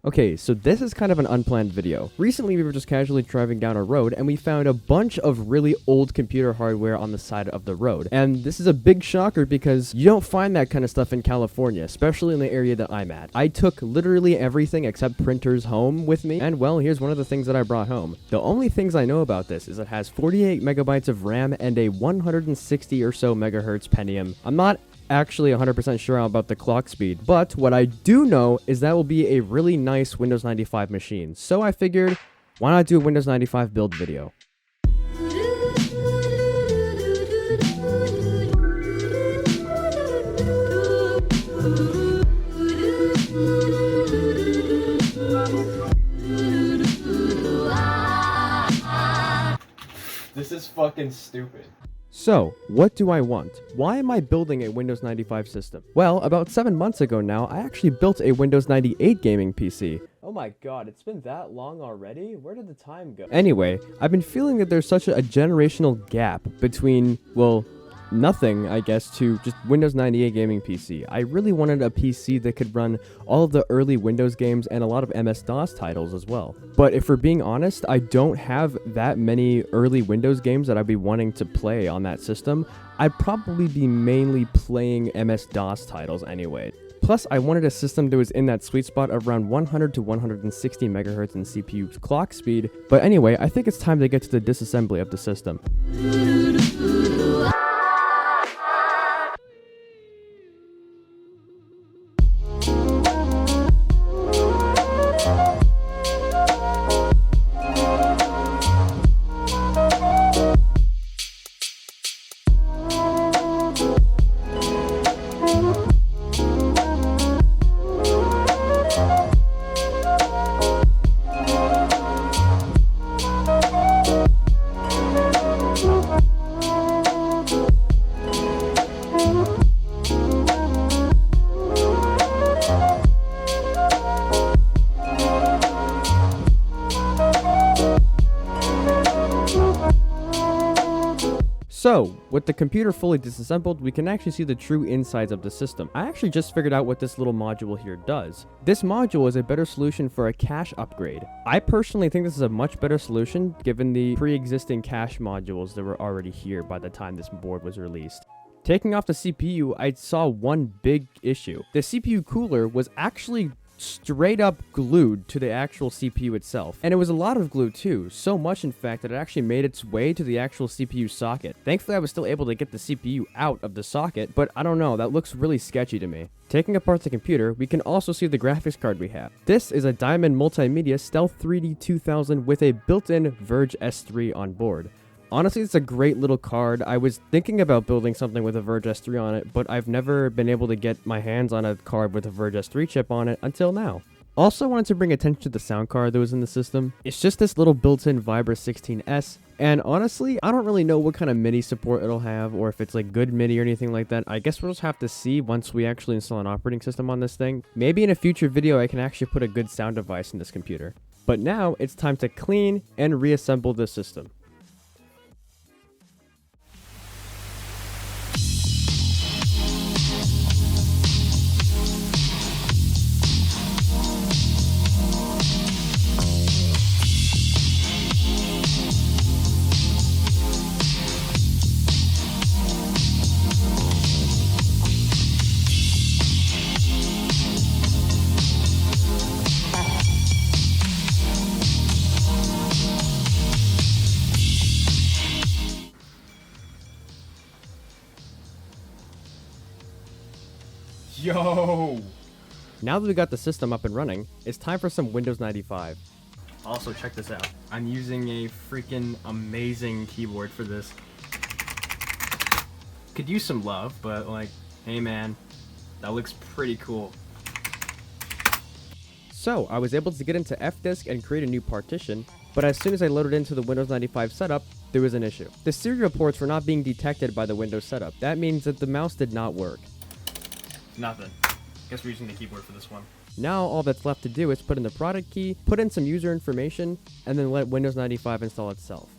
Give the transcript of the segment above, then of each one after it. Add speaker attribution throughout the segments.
Speaker 1: Okay, so this is kind of an unplanned video. Recently, we were just casually driving down a road and we found a bunch of really old computer hardware on the side of the road. And this is a big shocker because you don't find that kind of stuff in California, especially in the area that I'm at. I took literally everything except printers home with me, and well, here's one of the things that I brought home. The only things I know about this is it has 48 megabytes of RAM and a 160 or so megahertz Pentium. I'm not actually 100% sure about the clock speed, but what I do know is that will be a really nice Windows 95 machine. So I figured, why not do a Windows 95 build video? This is fucking stupid. So, what do I want? Why am I building a Windows 95 system? Well, about 7 months ago now, I actually built a Windows 98 gaming PC. Oh my god, it's been that long already? Where did the time go? Anyway, I've been feeling that there's such a generational gap between, well, nothing, I guess, to just Windows 98 gaming PC. I really wanted a PC that could run all of the early Windows games and a lot of MS-DOS titles as well. But if we're being honest, I don't have that many early Windows games that I'd be wanting to play on that system. I'd probably be mainly playing MS-DOS titles anyway. Plus, I wanted a system that was in that sweet spot of around 100 to 160 megahertz in CPU clock speed. But anyway, I think it's time to get to the disassembly of the system. So, with the computer fully disassembled, we can actually see the true insides of the system. I actually just figured out what this little module here does. This module is a better solution for a cache upgrade. I personally think this is a much better solution given the pre-existing cache modules that were already here by the time this board was released. Taking off the CPU, I saw one big issue. The CPU cooler was actually straight up glued to the actual CPU itself. And it was a lot of glue too, so much in fact that it actually made its way to the actual CPU socket. Thankfully I was still able to get the CPU out of the socket, but I don't know, that looks really sketchy to me. Taking apart the computer, we can also see the graphics card we have. This is a Diamond Multimedia Stealth 3D 2000 with a built-in ViRGE S3 on board. Honestly, it's a great little card. I was thinking about building something with a ViRGE S3 on it, but I've never been able to get my hands on a card with a ViRGE S3 chip on it until now. Also wanted to bring attention to the sound card that was in the system. It's just this little built-in Vibra 16S, and honestly, I don't really know what kind of MIDI support it'll have, or if it's like good MIDI or anything like that. I guess we'll just have to see once we actually install an operating system on this thing. Maybe in a future video I can actually put a good sound device in this computer. But now, it's time to clean and reassemble the system. Yo! Now that we got the system up and running, it's time for some Windows 95. Also, check this out. I'm using a freaking amazing keyboard for this. Could use some love, but like, hey man, that looks pretty cool. So, I was able to get into Fdisk and create a new partition, but as soon as I loaded into the Windows 95 setup, there was an issue. The serial ports were not being detected by the Windows setup. That means that the mouse did not work. Nothing. Guess we're using the keyboard for this one. Now all that's left to do is put in the product key, put in some user information, and then let Windows 95 install itself.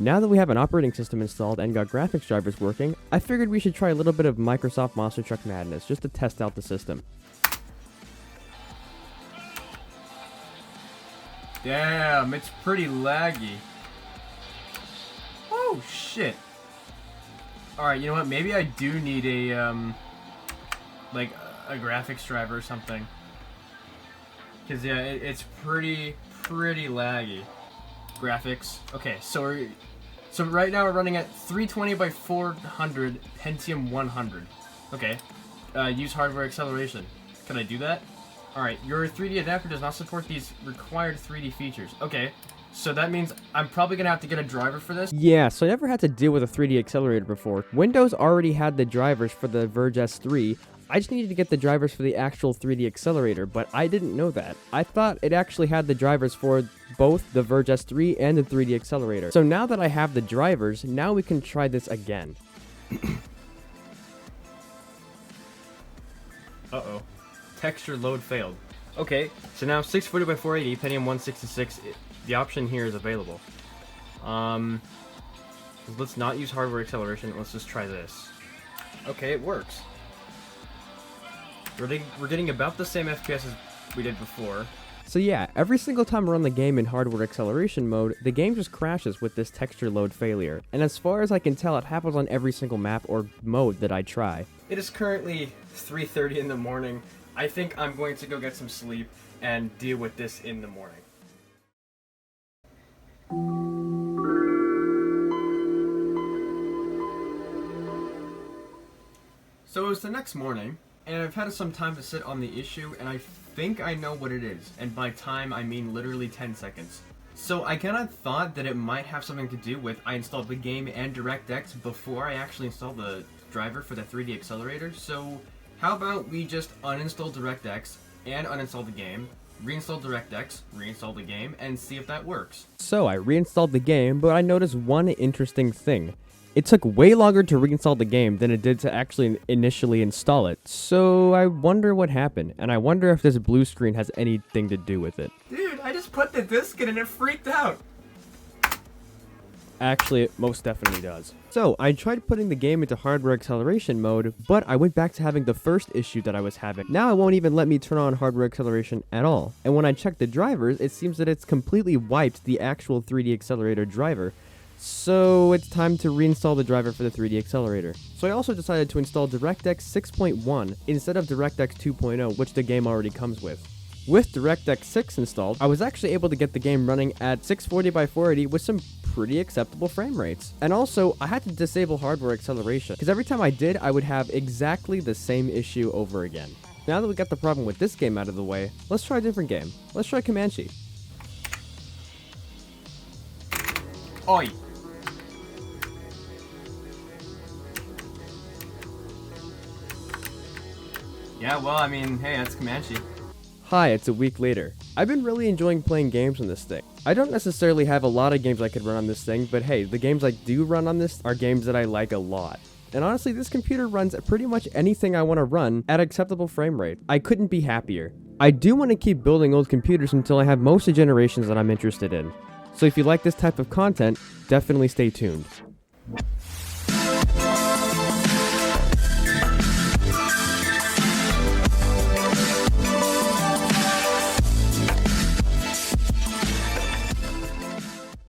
Speaker 1: Now that we have an operating system installed and got graphics drivers working, I figured we should try a little bit of Microsoft Monster Truck Madness just to test out the system.
Speaker 2: Damn, it's pretty laggy. Oh shit. Alright, you know what? Maybe I do need a, like, a graphics driver or something. Because, yeah, it's pretty laggy. Graphics. Okay, so right now we're running at 320 by 400 Pentium 100. Okay. Use hardware acceleration. Can I do that? Alright, your 3D adapter does not support these required 3D features. Okay. So that means I'm probably going to have to get a driver for this?
Speaker 1: Yeah, so I never had to deal with a 3D accelerator before. Windows already had the drivers for the ViRGE S3. I just needed to get the drivers for the actual 3D accelerator, but I didn't know that. I thought it actually had the drivers for both the ViRGE S3 and the 3D accelerator. So now that I have the drivers, now we can try this again.
Speaker 2: Uh-oh. Texture load failed. Okay, so now 640 by 480, Pentium 166, the option here is available. Let's not use hardware acceleration, let's just try this. Okay, it works. We're getting about the same FPS as we did before.
Speaker 1: So yeah, every single time I run the game in hardware acceleration mode, the game just crashes with this texture load failure. And as far as I can tell, it happens on every single map or mode that I try.
Speaker 2: It is currently 3:30 in the morning. I think I'm going to go get some sleep and deal with this in the morning. So it was the next morning, and I've had some time to sit on the issue, and I think I know what it is. And by time, I mean literally 10 seconds. So I kind of thought that it might have something to do with I installed the game and DirectX before I actually installed the driver for the 3D accelerator. So how about we just uninstall DirectX and uninstall the game, reinstall DirectX, reinstall the game, and see if that works.
Speaker 1: So I reinstalled the game, but I noticed one interesting thing. It took way longer to reinstall the game than it did to actually initially install it. So I wonder what happened, and I wonder if this blue screen has anything to do with it.
Speaker 2: Dude, I just put the disc in and it freaked out.
Speaker 1: Actually, it most definitely does. So, I tried putting the game into hardware acceleration mode, but I went back to having the first issue that I was having. Now it won't even let me turn on hardware acceleration at all. And when I check the drivers, it seems that it's completely wiped the actual 3D accelerator driver. So it's time to reinstall the driver for the 3D accelerator. So I also decided to install DirectX 6.1 instead of DirectX 2.0, which the game already comes with. With DirectX 6 installed, I was actually able to get the game running at 640 by 480 with some pretty acceptable frame rates. And also, I had to disable hardware acceleration, because every time I did, I would have exactly the same issue over again. Now that we got the problem with this game out of the way, let's try a different game. Let's try Comanche.
Speaker 2: Oi! Yeah, well, I mean, hey, that's Comanche.
Speaker 1: Hi, it's a week later. I've been really enjoying playing games on this thing. I don't necessarily have a lot of games I could run on this thing, but hey, the games I do run on this are games that I like a lot. And honestly, this computer runs pretty much anything I want to run at acceptable frame rate. I couldn't be happier. I do want to keep building old computers until I have most of the generations that I'm interested in. So if you like this type of content, definitely stay tuned.